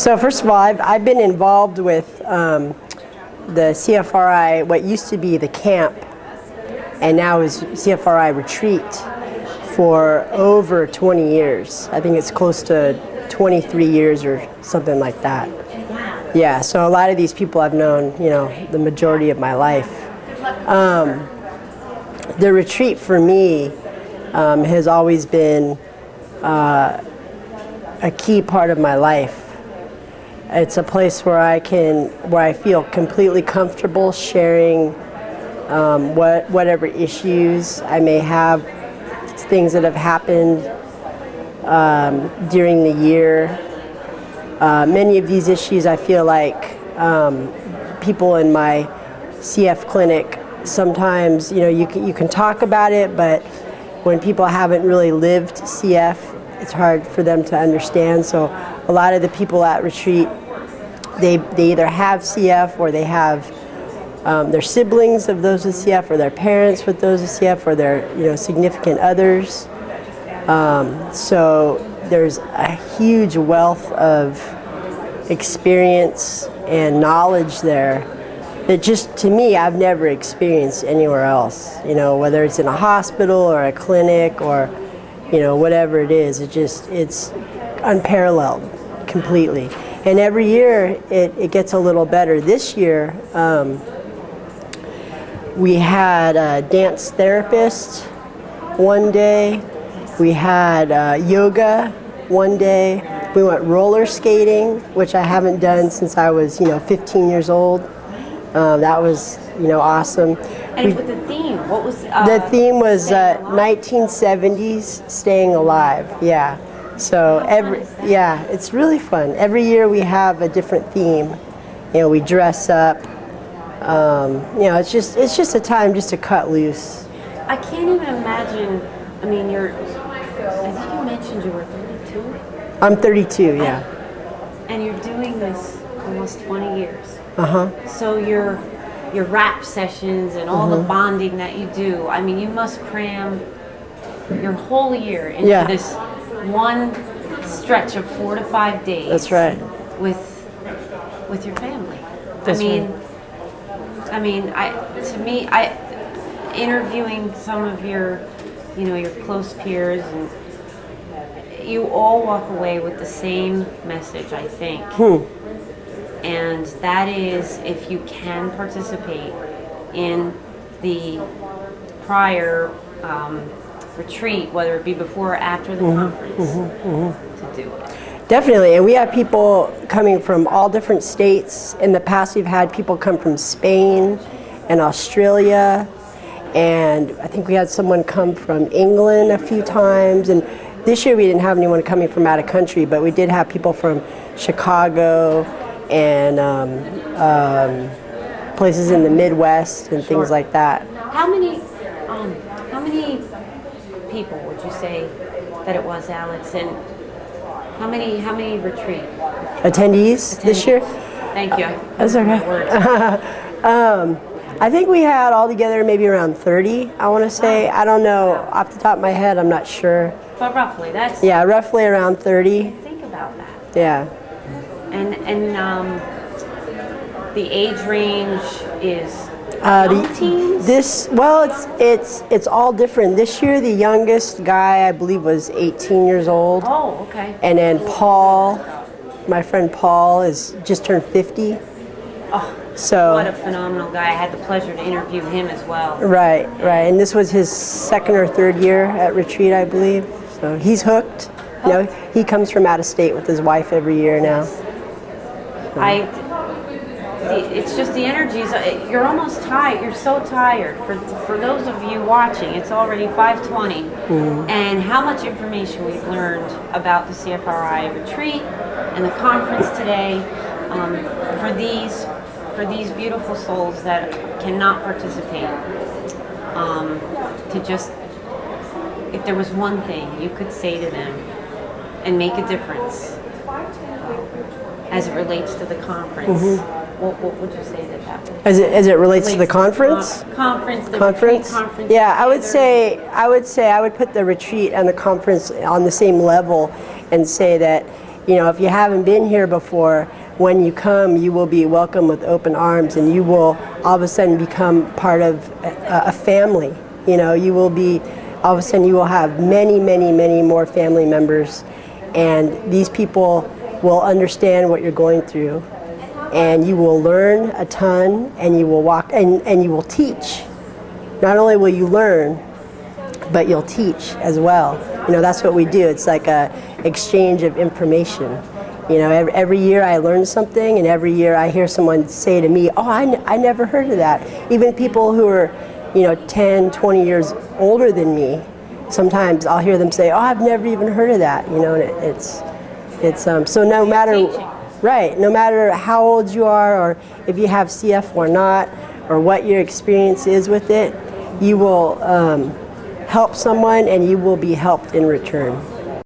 So first of all, I've been involved with the CFRI, what used to be the camp, and now is CFRI retreat, for over 20 years. I think it's close to 23 years or something like that. Yeah, so a lot of these people I've known, you know, the majority of my life. The retreat for me has always been a key part of my life. It's a place where I feel completely comfortable sharing whatever issues I may have, things that have happened during the year. Many of these issues I feel like people in my CF clinic, sometimes, you know, you can talk about it, but when people haven't really lived CF, it's hard for them to understand. So a lot of the people at retreat, they either have CF, or they have their siblings of those with CF, or their parents with those with CF, or their, you know, significant others. So there's a huge wealth of experience and knowledge there that just, to me, I've never experienced anywhere else. You know, whether it's in a hospital or a clinic or, you know, whatever it is, it's unparalleled completely. And every year it gets a little better. This year we had a dance therapist one day. We had yoga one day. We went roller skating, which I haven't done since I was, you know, 15 years old. That was, you know, awesome. And with the theme, what was the theme was 1970s staying alive. Yeah. So yeah, it's really fun. Every year we have a different theme. You know, we dress up. You know, it's just a time just to cut loose. I can't even imagine. I mean, I think you mentioned you were 32. I'm 32. Yeah. And you're doing this almost 20 years. So your rap sessions and all the bonding that you do, I mean, you must cram your whole year into this one stretch of 4 to 5 days. That's right. With your family. That's right. Interviewing some of your, you know, your close peers, and you all walk away with the same message, I think. And that is, if you can participate in the prior retreat, whether it be before or after the conference, to do it. Definitely, and we have people coming from all different states. In the past, we've had people come from Spain and Australia, and I think we had someone come from England a few times. And this year we didn't have anyone coming from out of country, but we did have people from Chicago and places in the Midwest and things like that. How many people would you say that it was, Alex? And how many retreat attendees this year? Thank you. That's okay. I think we had altogether maybe around 30, I want to say. I don't know, off the top of my head, I'm not sure. But roughly, that's... Yeah, roughly around 30. Think about that. Yeah. And the age range is young teens? It's all different. This year, the youngest guy, I believe, was 18 years old. Oh, okay. And then Paul, my friend Paul, is just turned 50. Oh, so what a phenomenal guy. I had the pleasure to interview him as well. Right. And this was his second or third year at retreat, I believe. So he's hooked. You know, he comes from out of state with his wife every year now. It's just the energies. You're almost tired. You're so tired. For those of you watching, it's already 5:20, and how much information we've learned about the CFRI retreat and the conference today. For these beautiful souls that cannot participate, to just, if there was one thing you could say to them and make a difference as it relates to the conference, what would you say that would? As it relates to the conference? Conference. Yeah, I would say I would put the retreat and the conference on the same level, and say that, you know, if you haven't been here before, when you come, you will be welcomed with open arms, and you will all of a sudden become part of a family. You know, you will be, all of a sudden you will have many, many, many more family members, and these people will understand what you're going through, and you will learn a ton, and you will walk, and you will teach. Not only will you learn, but you'll teach as well. You know, that's what we do. It's like a exchange of information. You know, every year I learn something, and every year I hear someone say to me, oh, I never heard of that. Even people who are, you know, 10, 20 years older than me, sometimes I'll hear them say, oh, I've never even heard of that. You know, and it's so no matter, right, no matter how old you are, or if you have CF or not, or what your experience is with it, you will help someone, and you will be helped in return.